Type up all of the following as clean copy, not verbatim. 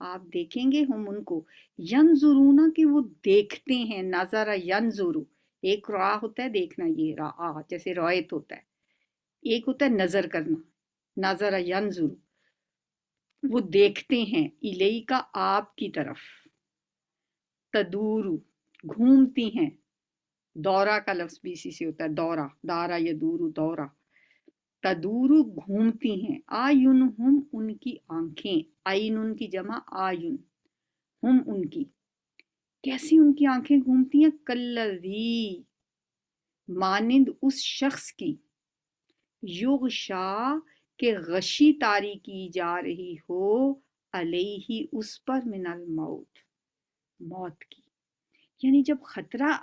آپ دیکھیں گے ہم ان کو، ینظرونا کہ وہ دیکھتے ہیں، نظر ینظرو، ایک را ہوتا ہے دیکھنا، یہ را جیسے روایت ہوتا ہے، ایک ہوتا ہے نظر کرنا، نظر ینظرو، وہ دیکھتے ہیں، الیک کا آپ کی طرف، تدورو گھومتی ہیں، دورہ کا لفظ بھی اسی سے ہوتا ہے، دورہ، دارا یدورو دورہ، تدورو گھومتی ہیں، آیونہم ان کی آنکھیں، آئین ان کی جمع آیون، ہم ان کی، کیسی ان کی آنکھیں گھومتی ہیں، کلذی مانند اس شخص کی، یغشا کہ غشی طاری کی جا رہی ہو، علیہ اس پر، من الموت موت کی، یعنی جب خطرہ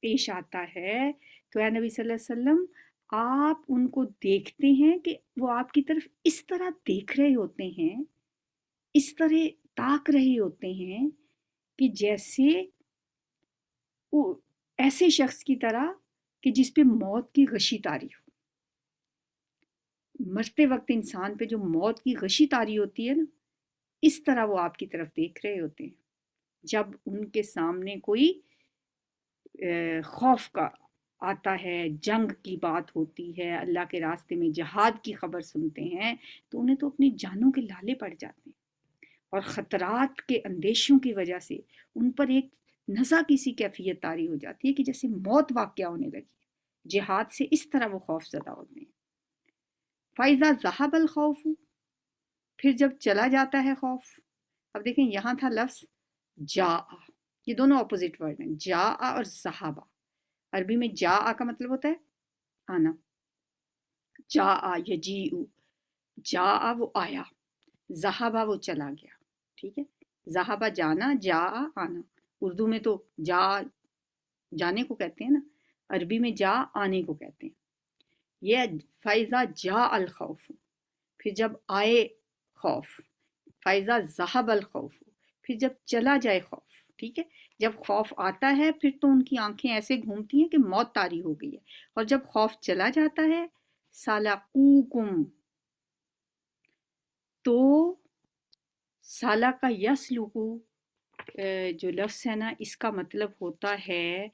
پیش آتا ہے تو اے نبی صلی اللہ علیہ وسلم آپ ان کو دیکھتے ہیں کہ وہ آپ کی طرف اس طرح دیکھ رہے ہوتے ہیں، اس طرح تاک رہے ہوتے ہیں کہ جیسے وہ ایسے شخص کی طرح کہ جس پہ موت کی غشی طاری ہو، مرتے وقت انسان پہ جو موت کی غشی طاری ہوتی ہے نا، اس طرح وہ آپ کی طرف دیکھ رہے ہوتے ہیں جب ان کے سامنے کوئی خوف کا آتا ہے، جنگ کی بات ہوتی ہے، اللہ کے راستے میں جہاد کی خبر سنتے ہیں تو انہیں تو اپنی جانوں کے لالے پڑ جاتے ہیں، اور خطرات کے اندیشوں کی وجہ سے ان پر ایک نزا کی سی کیفیت طاری ہو جاتی ہے کہ جیسے موت واقعہ ہونے لگی، جہاد سے اس طرح وہ خوف زدہ ہوتے ہیں۔ فَإِذَا ذَهَبَ الْخَوْفُ پھر جب چلا جاتا ہے خوف، اب دیکھیں یہاں تھا لفظ جا، یہ دونوں اپوزٹ ورڈ ہیں، جا اور ذہابا، عربی میں جا کا مطلب ہوتا ہے آنا، جا یجیء، جا وہ آیا، ذہابا وہ چلا گیا، ٹھیک ہے، ذہابا جانا، جا آنا، اردو میں تو جا جانے کو کہتے ہیں نا، عربی میں جا آنے کو کہتے ہیں۔ یہ فَإِذَا جَاءَ الْخَوْفُ پھر جب آئے خوف، فَإِذَا ذَهَبَ الْخَوْفُ پھر جب چلا جائے خوف، ٹھیک ہے، جب خوف آتا ہے پھر تو ان کی آنکھیں ایسے گھومتی ہیں کہ موت طاری ہو گئی ہے، اور جب خوف چلا جاتا ہے سَلَقُوكُمْ تو سالہ کا یسلکو جو لفظ ہے نا، اس کا مطلب ہوتا ہے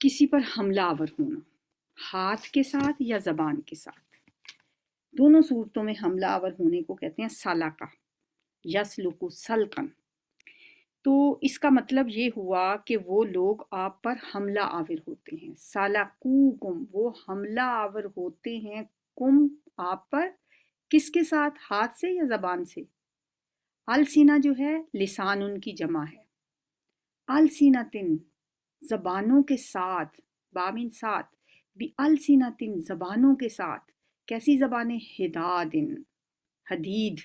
کسی پر حملہ آور ہونا، ہاتھ کے ساتھ یا زبان کے ساتھ، دونوں صورتوں میں حملہ آور ہونے کو کہتے ہیں سالکا، یسلکو سلکن۔ تو اس کا مطلب یہ ہوا کہ وہ لوگ آپ پر حملہ آور ہوتے ہیں، سالکوکم وہ حملہ آور ہوتے ہیں، کم آپ پر، کس کے ساتھ، ہاتھ سے یا زبان سے، السینہ جو ہے لسان ان کی جمع ہے، السینتن زبانوں کے ساتھ، بامین ساتھ، بھی السینتن زبانوں کے ساتھ، کیسی زبانیں، حدادن حدید،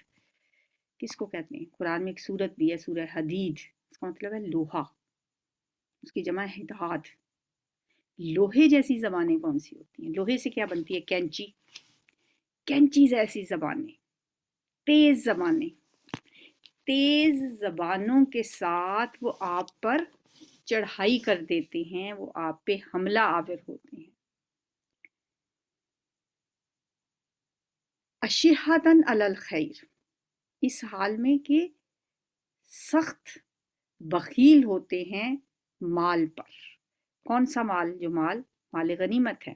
کس کو کہتے ہیں، قرآن میں ایک سورت بھی ہے سورہ حدید، اس کا مطلب ہے لوہا، اس کی جمع ہے حداد، لوہے جیسی زبانیں کون سی ہوتی ہیں، لوہے سے کیا بنتی ہے، کینچی، کینچی جیسی زبانیں، تیز زبانیں، تیز زبانوں کے ساتھ وہ آپ پر چڑھائی کر دیتے ہیں، وہ آپ پہ حملہ آور ہوتے ہیں، اشہدن علی الخیر اس حال میں کہ سخت بخیل ہوتے ہیں مال پر، کون سا مال، جو مال مال غنیمت ہے،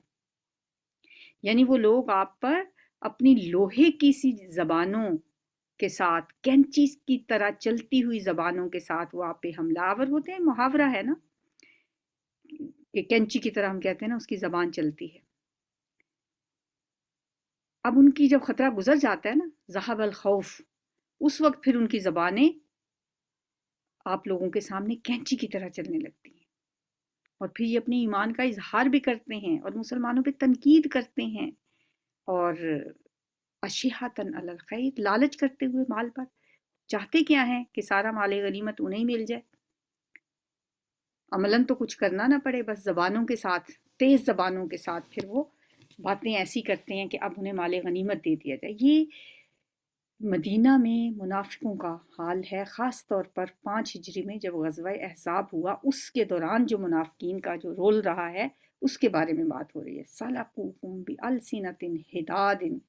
یعنی وہ لوگ آپ پر اپنی لوہے کی سی زبانوں کے ساتھ، کینچی کی طرح چلتی ہوئی زبانوں کے ساتھ وہ آپ پہ حملہ آور ہوتے ہیں، محاورہ ہے نا کہ کینچی کی طرح ہم کہتے ہیں نا اس کی زبان چلتی ہے۔ اب ان کی جب خطرہ گزر جاتا ہے نا، ذہب الخوف، اس وقت پھر ان کی زبانیں آپ لوگوں کے سامنے کینچی کی طرح چلنے لگتی ہیں، اور پھر یہ اپنی ایمان کا اظہار بھی کرتے ہیں اور مسلمانوں پہ تنقید کرتے ہیں، اور اشہتن علی الخیر لالچ کرتے ہوئے مال پر، چاہتے کیا ہیں کہ سارا مال غنیمت انہیں مل جائے، عملاً تو کچھ کرنا نہ پڑے، بس زبانوں کے ساتھ، تیز زبانوں کے ساتھ پھر وہ باتیں ایسی کرتے ہیں کہ اب انہیں مال غنیمت دے دیا جائے۔ یہ مدینہ میں منافقوں کا حال ہے، خاص طور پر 5 ہجری میں جب غزوہ احزاب ہوا اس کے دوران جو منافقین کا جو رول رہا ہے اس کے بارے میں بات ہو رہی ہے، سَلَقُوكُم بِأَلْسِنَةٍ حِدَادٍ،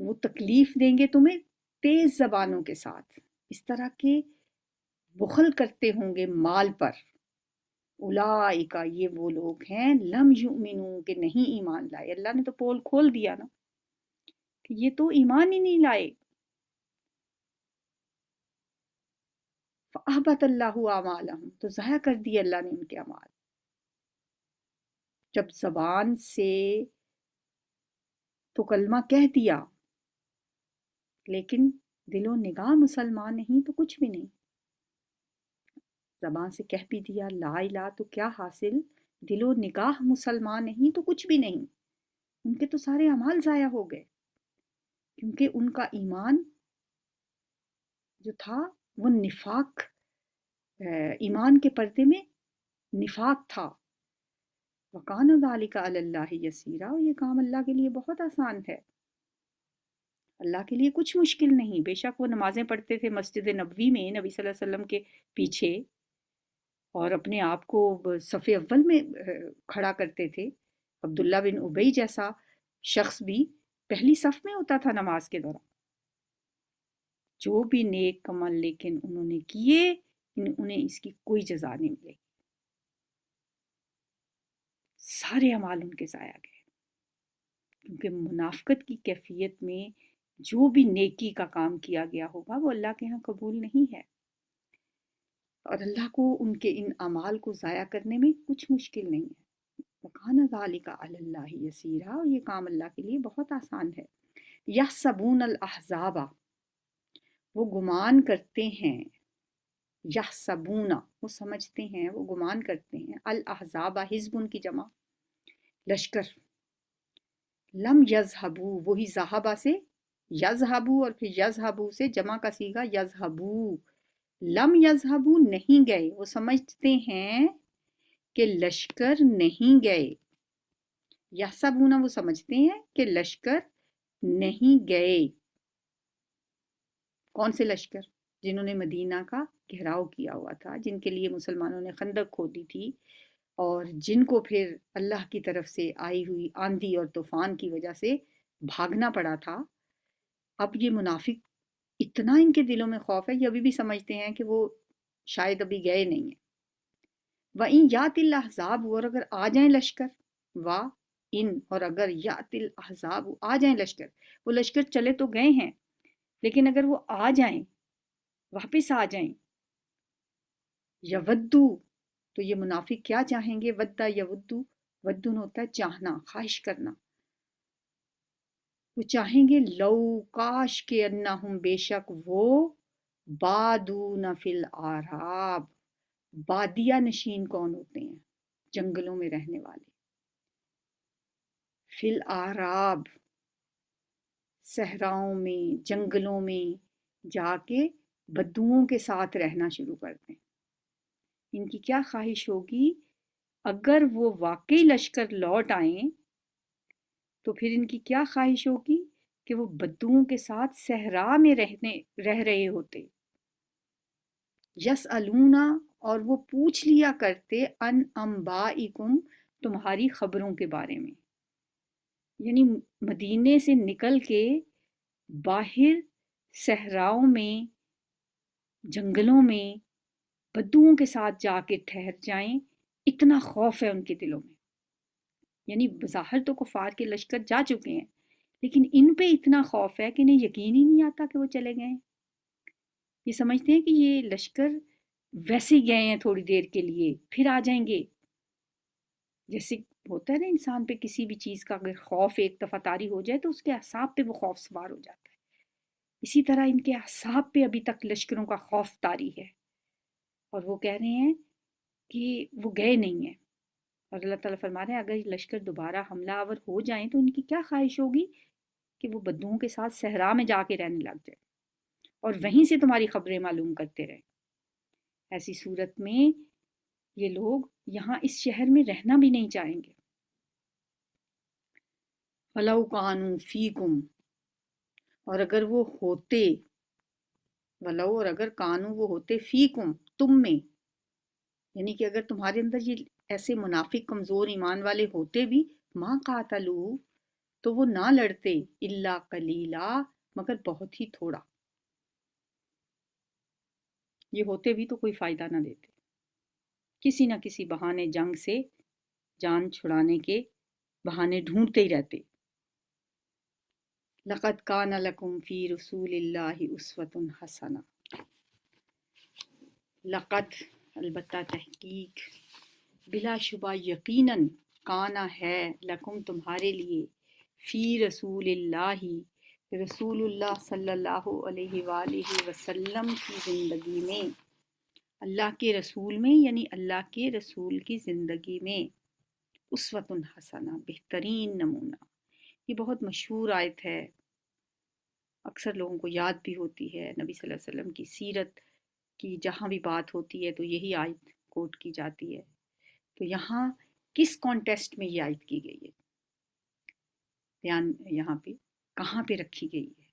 وہ تکلیف دیں گے تمہیں تیز زبانوں کے ساتھ، اس طرح کے بخل کرتے ہوں گے مال پر۔ اولئک، یہ وہ لوگ ہیں، لم یؤمنو، کہ نہیں ایمان لائے۔ اللہ نے تو پول کھول دیا نا کہ یہ تو ایمان ہی نہیں لائے۔ فَأَحْبَطَ اللَّهُ أَعْمَالَهُمْ، تو ضائع کر دیے اللہ نے ان کے اعمال۔ جب زبان سے تو کلمہ کہہ دیا لیکن دل و نگاہ مسلمان نہیں تو کچھ بھی نہیں۔ زبان سے کہہ بھی دیا لا الہ تو کیا حاصل، دل و نگاہ مسلمان نہیں تو کچھ بھی نہیں۔ ان کے تو سارے اعمال ضائع ہو گئے، کیونکہ ان کا ایمان جو تھا وہ نفاق، ایمان کے پردے میں نفاق تھا۔ وَكَانَ ذَلِكَ عَلَى اللَّهِ يَسِيرًا، اور یہ کام اللہ کے لیے بہت آسان ہے، اللہ کے لیے کچھ مشکل نہیں۔ بے شک وہ نمازیں پڑھتے تھے مسجد نبوی میں نبی صلی اللہ علیہ وسلم کے پیچھے، اور اپنے آپ کو صف اول میں کھڑا کرتے تھے۔ عبداللہ بن ابی جیسا شخص بھی پہلی صف میں ہوتا تھا نماز کے دوران۔ جو بھی نیک عمل لیکن انہوں نے کیے، انہیں اس کی کوئی جزا نہیں ملے، سارے اعمال ان کے ضائع گئے، کیونکہ منافقت کی کیفیت میں جو بھی نیکی کا کام کیا گیا ہوگا وہ اللہ کے ہاں قبول نہیں ہے، اور اللہ کو ان کے ان اعمال کو ضائع کرنے میں کچھ مشکل نہیں ہے۔ وَكَانَ ذَلِكَ عَلَى اللَّهِ يَسِيرًا، اور یہ کام اللہ کے لیے بہت آسان ہے۔ يَحْسَبُونَ الْأَحْزَابَ، وہ گمان کرتے ہیں، یحسبون وہ سمجھتے ہیں، وہ گمان کرتے ہیں، الاحزاب حزب ان کی جمع، لشکر، لم یذہبو وہی ذہبہ سے یذہبو اور پھر یذہبو سے جمع کا صیغہ یذہبو، لم یذہبو نہیں گئے، وہ سمجھتے ہیں کہ لشکر نہیں گئے، یحسبون وہ سمجھتے ہیں کہ لشکر نہیں گئے۔ کون سے لشکر؟ جنہوں نے مدینہ کا گھیراؤ کیا ہوا تھا، جن کے لیے مسلمانوں نے خندق کھودی تھی، اور جن کو پھر اللہ کی طرف سے آئی ہوئی آندھی اور طوفان کی وجہ سے بھاگنا پڑا تھا۔ اب یہ منافق اتنا ان کے دلوں میں خوف ہے، یہ ابھی بھی سمجھتے ہیں کہ وہ شاید ابھی گئے نہیں ہیں۔ وَإِن يَأْتِ الْأَحْزَابُ، اور اگر آ جائیں لشکر، وَإِن اور اگر يَأْتِ الْأَحْزَابُ آ جائیں لشکر، وہ لشکر چلے تو گئے ہیں لیکن اگر وہ آ جائیں، واپس آ جائیں، یودو تو یہ منافق کیا چاہیں گے، ودا یودو، ودن ہوتا ہے چاہنا، خواہش کرنا، وہ چاہیں گے لو کاش کے انہم بے شک وہ بادون فی الاعراب، بادیہ نشین کون ہوتے ہیں؟ جنگلوں میں رہنے والے، فی الاعراب صحراؤں میں جنگلوں میں جا کے بدوؤں کے ساتھ رہنا شروع کر دیں۔ ان کی کیا خواہش ہوگی، اگر وہ واقعی لشکر لوٹ آئیں تو پھر ان کی کیا خواہش ہوگی کہ وہ بدوؤں کے ساتھ صحرا میں رہ رہے ہوتے۔ یسألونا اور وہ پوچھ لیا کرتے ان انبائکم تمہاری خبروں کے بارے میں، یعنی مدینے سے نکل کے باہر صحراؤں میں جنگلوں میں بدوؤں کے ساتھ جا کے ٹھہر جائیں، اتنا خوف ہے ان کے دلوں میں۔ یعنی بظاہر تو کفار کے لشکر جا چکے ہیں لیکن ان پہ اتنا خوف ہے کہ انہیں یقین ہی نہیں آتا کہ وہ چلے گئے ہیں۔ یہ سمجھتے ہیں کہ یہ لشکر ویسے ہی گئے ہیں تھوڑی دیر کے لیے پھر آ جائیں گے۔ جیسے ہوتا ہے نا انسان پہ کسی بھی چیز کا اگر خوف ایک دفعہ طاری ہو جائے تو اس کے اعصاب پہ وہ خوف سوار ہو جاتا ہے، اسی طرح ان کے اعصاب پہ ابھی تک لشکروں کا خوف طاری ہے، اور وہ کہہ رہے ہیں کہ وہ گئے نہیں ہیں۔ اور اللہ تعالیٰ فرما رہے ہیں اگر لشکر دوبارہ حملہ آور ہو جائیں تو ان کی کیا خواہش ہوگی کہ وہ بدوؤں کے ساتھ صحرا میں جا کے رہنے لگ جائے اور وہیں سے تمہاری خبریں معلوم کرتے رہیں۔ ایسی صورت میں یہ لوگ یہاں اس شہر میں رہنا بھی نہیں چاہیں گے۔ وَلَوْ كَانُوا فِيكُمْ، اور اگر وہ ہوتے، ولو اور اگر کانو وہ ہوتے فیکم تم میں، یعنی کہ اگر تمہارے اندر یہ ایسے منافق کمزور ایمان والے ہوتے بھی، ماں قاتلو تو وہ نہ لڑتے، الا قلیلا، مگر بہت ہی تھوڑا، یہ ہوتے بھی تو کوئی فائدہ نہ دیتے، کسی نہ کسی بہانے جنگ سے جان چھڑانے کے بہانے ڈھونڈتے ہی رہتے۔ لقد کان لکم فی رسول اللہ اسوۃ حسنہ، لقد البتہ تحقیق، بلا شبہ یقیناً، کانا ہے، لکم تمہارے لیے، فی رسول اللہ، رسول اللہ صلی اللہ علیہ وآلہ وسلم کی زندگی میں، اللہ کے رسول میں یعنی اللہ کے رسول کی زندگی میں، اسوۃ حسنہ، بہترین نمونہ۔ یہ بہت مشہور آیت ہے، اکثر لوگوں کو یاد بھی ہوتی ہے، نبی صلی اللہ علیہ وسلم کی سیرت کی جہاں بھی بات ہوتی ہے تو یہی آیت کوٹ کی جاتی ہے۔ تو یہاں کس کانٹیسٹ میں یہ آیت کی گئی ہے، بیان یہاں پہ کہاں پہ رکھی گئی ہے،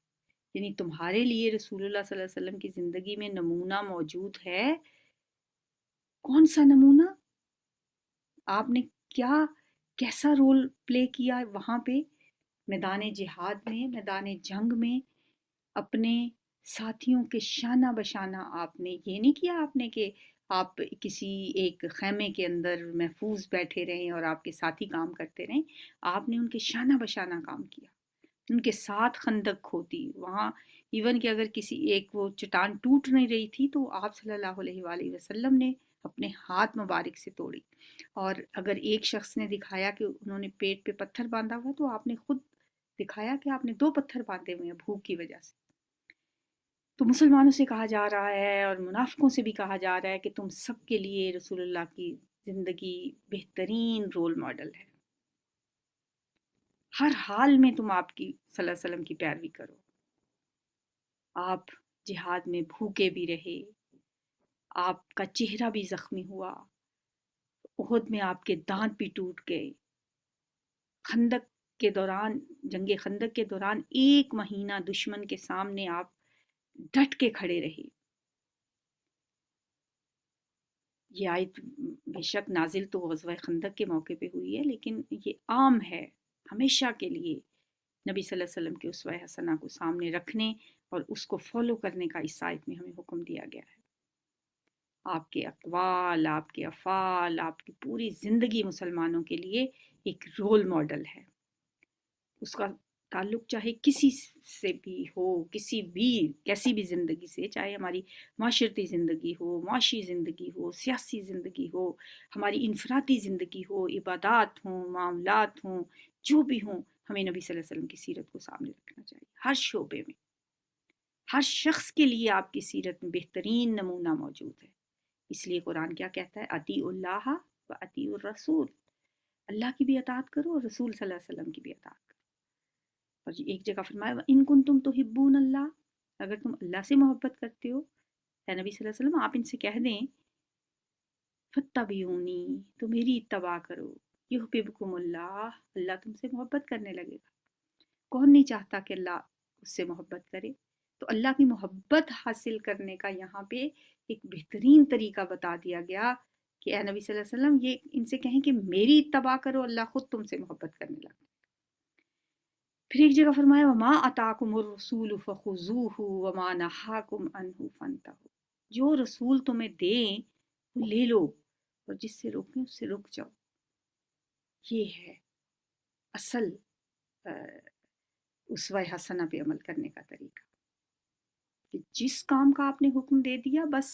یعنی تمہارے لیے رسول اللہ صلی اللہ علیہ وسلم کی زندگی میں نمونہ موجود ہے۔ کون سا نمونہ؟ آپ نے کیسا رول پلے کیا وہاں پہ، میدان جہاد میں، میدان جنگ میں، اپنے ساتھیوں کے شانہ بشانہ آپ نے یہ نہیں کیا آپ نے کہ آپ کسی ایک خیمے کے اندر محفوظ بیٹھے رہیں اور آپ کے ساتھی کام کرتے رہیں، آپ نے ان کے شانہ بشانہ کام کیا، ان کے ساتھ خندق کھودی وہاں، ایون کہ اگر کسی ایک وہ چٹان ٹوٹ نہیں رہی تھی تو آپ صلی اللہ علیہ وآلہ وسلم نے اپنے ہاتھ مبارک سے توڑی، اور اگر ایک شخص نے دکھایا کہ انہوں نے پیٹ پہ پتھر باندھا ہوا تو آپ نے خود دکھایا کہ آپ نے 2 پتھر باندھے ہوئے ہیں بھوک کی وجہ سے۔ تو مسلمانوں سے کہا جا رہا ہے اور منافقوں سے بھی کہا جا رہا ہے کہ تم سب کے لیے رسول اللہ کی زندگی بہترین رول ماڈل ہے، ہر حال میں تم آپ کی صلی اللہ علیہ وسلم کی پیروی کرو۔ آپ جہاد میں بھوکے بھی رہے، آپ کا چہرہ بھی زخمی ہوا، احد میں آپ کے دانت بھی ٹوٹ گئے، خندق کے دوران، جنگ خندق کے دوران 1 مہینہ دشمن کے سامنے آپ ڈٹ کے کھڑے رہے۔ یہ آیت بے شک نازل تو غزوہ خندق کے موقع پہ ہوئی ہے، لیکن یہ عام ہے، ہمیشہ کے لیے نبی صلی اللہ علیہ وسلم کے اسوہ حسنہ کو سامنے رکھنے اور اس کو فالو کرنے کا اس آیت میں ہمیں حکم دیا گیا ہے۔ آپ کے اقوال، آپ کے افعال، آپ کی پوری زندگی مسلمانوں کے لیے ایک رول ماڈل ہے، اس کا تعلق چاہے کسی سے بھی ہو، کیسی بھی زندگی سے، چاہے ہماری معاشرتی زندگی ہو، معاشی زندگی ہو، سیاسی زندگی ہو، ہماری انفرادی زندگی ہو، عبادات ہوں، معاملات ہوں، جو بھی ہوں، ہمیں نبی صلی اللہ علیہ وسلم کی سیرت کو سامنے رکھنا چاہیے، ہر شعبے میں، ہر شخص کے لیے آپ کی سیرت میں بہترین نمونہ موجود ہے۔ اس لیے قرآن کیا کہتا ہے، اطیعوا اللہ و اطیعوا الرسول، اللہ کی بھی اطاعت کرو اور رسول صلی اللہ علیہ وسلم کی بھی اطاعت کرو۔ اور ایک جگہ فرمایا ان کنتم تحبون اللہ، اگر تم اللہ سے محبت کرتے ہو، اے نبی صلی اللہ علیہ وسلم آپ ان سے کہہ دیں فاتبعونی، تو میری اتباع کرو، یحببکم اللہ، اللہ تم سے محبت کرنے لگے گا۔ کون نہیں چاہتا کہ اللہ اس سے محبت کرے؟ تو اللہ کی محبت حاصل کرنے کا یہاں پہ ایک بہترین طریقہ بتا دیا گیا کہ اے نبی صلی اللہ علیہ وسلم یہ ان سے کہیں کہ میری اتباع کرو، اللہ خود تم سے محبت کرنے لگا۔ پھر ایک جگہ فرمایا وما اتاکم الرسول فخذوہ وما نہاکم عنہ فانتہوا، جو رسول تمہیں دیں وہ لے لو اور جس سے روکیں اس سے رک جاؤ۔ یہ ہے اصل اسوہ حسنہ پہ عمل کرنے کا طریقہ، کہ جس کام کا آپ نے حکم دے دیا بس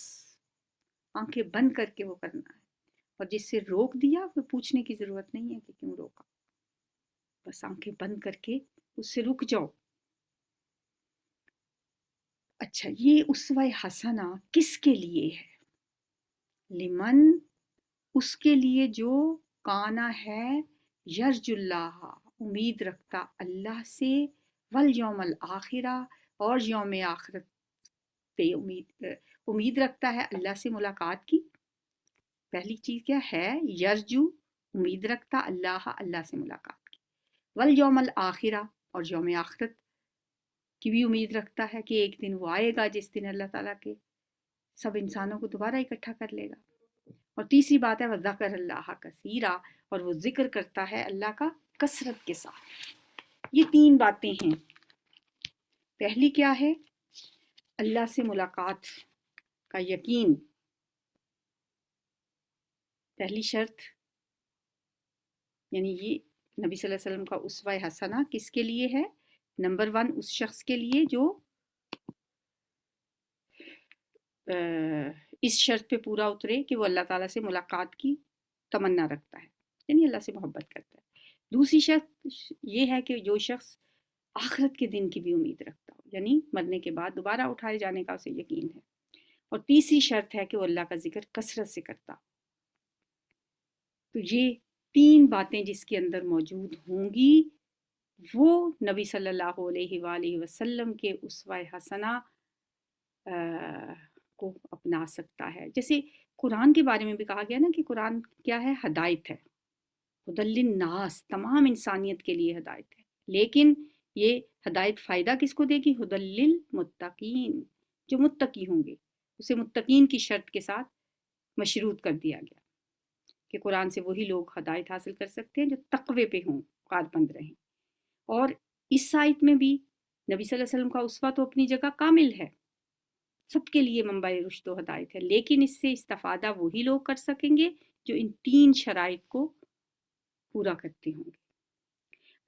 آنکھیں بند کر کے وہ کرنا ہے، اور جس سے روک دیا پھر پوچھنے کی ضرورت نہیں ہے کہ کیوں روکا، بس آنکھیں بند کر کے اس سے رک جاؤ۔ اچھا، یہ اسوہ حسنہ کس کے لیے ہے؟ لمن، اس کے لیے جو کانا ہے یرج اللہ، امید رکھتا اللہ سے، والیوم الآخرہ، اور یوم آخرت پہ امید رکھتا ہے اللہ سے ملاقات کی۔ پہلی چیز کیا ہے؟ یرجو، امید رکھتا اللہ سے ملاقات کی، والیوم الآخرہ، اور یوم آخرت کی بھی امید رکھتا ہے کہ ایک دن وہ آئے گا جس دن اللہ تعالیٰ کے سب انسانوں کو دوبارہ اکٹھا کر لے گا۔ اور تیسری بات ہے وذکر اللہ کثیرا، اور وہ ذکر کرتا ہے اللہ کا کثرت کے ساتھ۔ یہ 3 باتیں ہیں. پہلی کیا ہے؟ اللہ سے ملاقات کا یقین. پہلی شرط یعنی یہ نبی صلی اللہ علیہ وسلم کا اسوہ حسنہ کس کے لیے ہے؟ نمبر 1 اس شخص کے لیے جو اس شرط پہ پورا اترے کہ وہ اللہ تعالیٰ سے ملاقات کی تمنا رکھتا ہے، یعنی اللہ سے محبت کرتا ہے. دوسری شرط یہ ہے کہ جو شخص آخرت کے دن کی بھی امید رکھتا ہو، یعنی مرنے کے بعد دوبارہ اٹھائے جانے کا اسے یقین ہے. اور تیسری شرط ہے کہ وہ اللہ کا ذکر کثرت سے کرتا ہو. تو یہ 3 باتیں جس کے اندر موجود ہوں گی وہ نبی صلی اللہ علیہ وآلہ وسلم کے اسوہ حسنہ کو اپنا سکتا ہے. جیسے قرآن کے بارے میں بھی کہا گیا نا کہ قرآن کیا ہے؟ ہدایت ہے. ہدی للناس، تمام انسانیت کے لیے ہدایت ہے. لیکن یہ ہدایت فائدہ کس کو دے گی؟ ہدی للمتقین، جو متقی ہوں گے. اسے متقین کی شرط کے ساتھ مشروط کر دیا گیا کہ قرآن سے وہی لوگ ہدایت حاصل کر سکتے ہیں جو تقوی پہ ہوں، کاربند رہیں. اور اس آیت میں بھی نبی صلی اللہ علیہ وسلم کا اسوہ تو اپنی جگہ کامل ہے، سب کے لیے منبع رشد و ہدایت ہے، لیکن اس سے استفادہ وہی لوگ کر سکیں گے جو ان 3 شرائط کو پورا کرتے ہوں گے.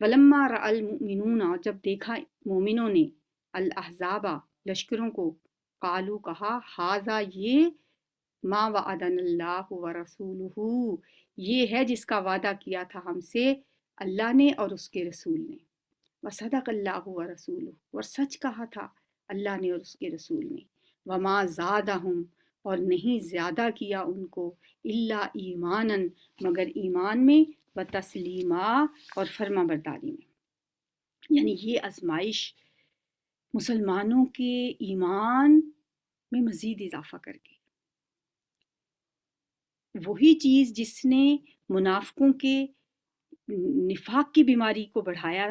وَلَمَّا رَأَى الْمُؤْمِنُونَ، جب دیکھا مومنوں نے، الْأَحْزَابَ لشکروں کو، قالو کہا، ھذا یہ، ما وعدنا اللہ ورسولہ، یہ ہے جس کا وعدہ کیا تھا ہم سے اللہ نے اور اس کے رسول نے. وصدق اللہ ورسولہ، اور سچ کہا تھا اللہ نے اور اس کے رسول نے. وما زادہم، اور نہیں زیادہ کیا ان کو، الا ایمانا، مگر ایمان میں، وتسلیما، اور فرما برداری میں. یعنی یہ آزمائش مسلمانوں کے ایمان میں مزید اضافہ کر گئی. وہی چیز جس نے منافقوں کے نفاق کی بیماری کو بڑھایا،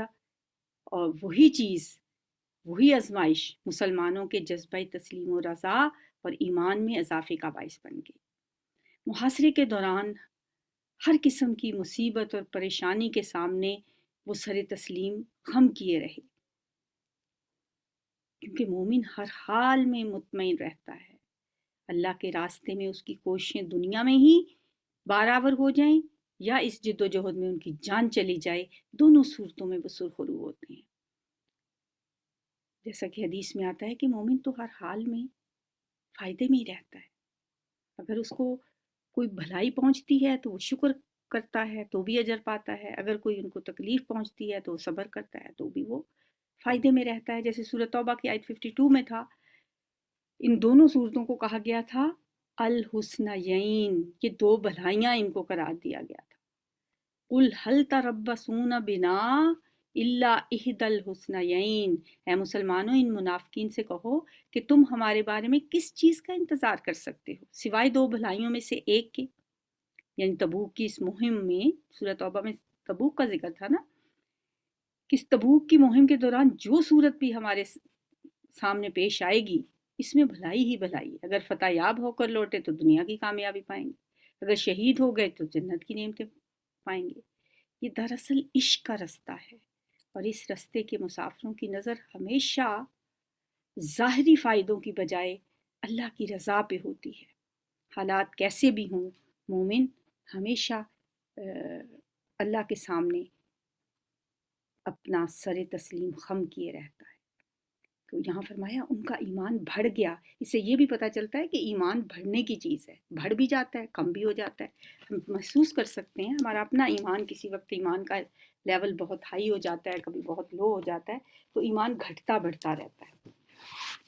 اور وہی چیز، وہی آزمائش مسلمانوں کے جذبہ تسلیم و رضا اور ایمان میں اضافے کا باعث بن گئی. محاصرے کے دوران ہر قسم کی مصیبت اور پریشانی کے سامنے وہ سر تسلیم خم کیے رہے، کیونکہ مومن ہر حال میں مطمئن رہتا ہے. اللہ کے راستے میں اس کی کوششیں دنیا میں ہی برابر ہو جائیں یا اس جد و جہد میں ان کی جان چلی جائے، دونوں صورتوں میں وہ سرخرو ہوتے ہیں. جیسا کہ حدیث میں آتا ہے کہ مومن تو ہر حال میں فائدے میں ہی رہتا ہے. اگر اس کو کوئی بھلائی پہنچتی ہے تو وہ شکر کرتا ہے تو بھی اجر پاتا ہے، اگر کوئی ان کو تکلیف پہنچتی ہے تو وہ صبر کرتا ہے تو بھی وہ فائدے میں رہتا ہے. جیسے سورۃ توبہ کی آیت 52 میں تھا، ان دونوں صورتوں کو کہا گیا تھا الحسنیین، یہ 2 بھلائیاں ان کو قرار دیا گیا تھا. قل هل تربصون بنا الا احدی الحسنیین، اے مسلمانوں ان منافقین سے کہو کہ تم ہمارے بارے میں کس چیز کا انتظار کر سکتے ہو سوائے 2 بھلائیوں میں سے ایک کے. یعنی تبوک کی اس مہم میں، سورۃ توبہ میں تبوک کا ذکر تھا نا، کہ اس تبوک کی مہم کے دوران جو صورت بھی ہمارے سامنے پیش آئے گی اس میں بھلائی ہی بھلائی. اگر فتح یاب ہو کر لوٹے تو دنیا کی کامیابی پائیں گے، اگر شہید ہو گئے تو جنت کی نعمتیں پائیں گے. یہ دراصل عشق کا رستہ ہے، اور اس رستے کے مسافروں کی نظر ہمیشہ ظاہری فائدوں کی بجائے اللہ کی رضا پہ ہوتی ہے. حالات کیسے بھی ہوں، مومن ہمیشہ اللہ کے سامنے اپنا سر تسلیم خم کیے رہتا ہے. تو یہاں فرمایا ان کا ایمان بڑھ گیا. اس سے یہ بھی پتہ چلتا ہے کہ ایمان بڑھنے کی چیز ہے، بڑھ بھی جاتا ہے، کم بھی ہو جاتا ہے. ہم محسوس کر سکتے ہیں ہمارا اپنا ایمان، کسی وقت ایمان کا لیول بہت ہائی ہو جاتا ہے، کبھی بہت لو ہو جاتا ہے، تو ایمان گھٹتا بڑھتا رہتا ہے.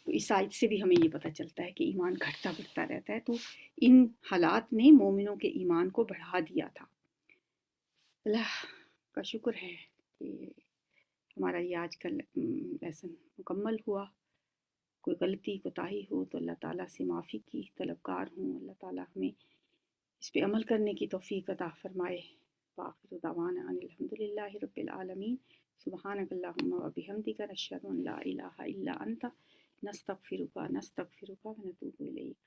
تو اس آیت سے بھی ہمیں یہ پتہ چلتا ہے کہ ایمان گھٹتا بڑھتا رہتا ہے. تو ان حالات نے مومنوں کے ایمان کو بڑھا دیا تھا. اللہ کا شکر ہے کہ ہمارا یہ آج کا لیسن مکمل ہوا. کوئی غلطی کوتاہی ہو تو اللہ تعالیٰ سے معافی کی طلبگار ہوں. اللہ تعالیٰ ہمیں اس پہ عمل کرنے کی توفیق عطا فرمائے. وآخر دعوانا ان الحمدللہ رب العالمین. سبحانک اللہم و بحمدک، نشہد ان لا الہ الا انت، نستغفرک ونتوب الیک.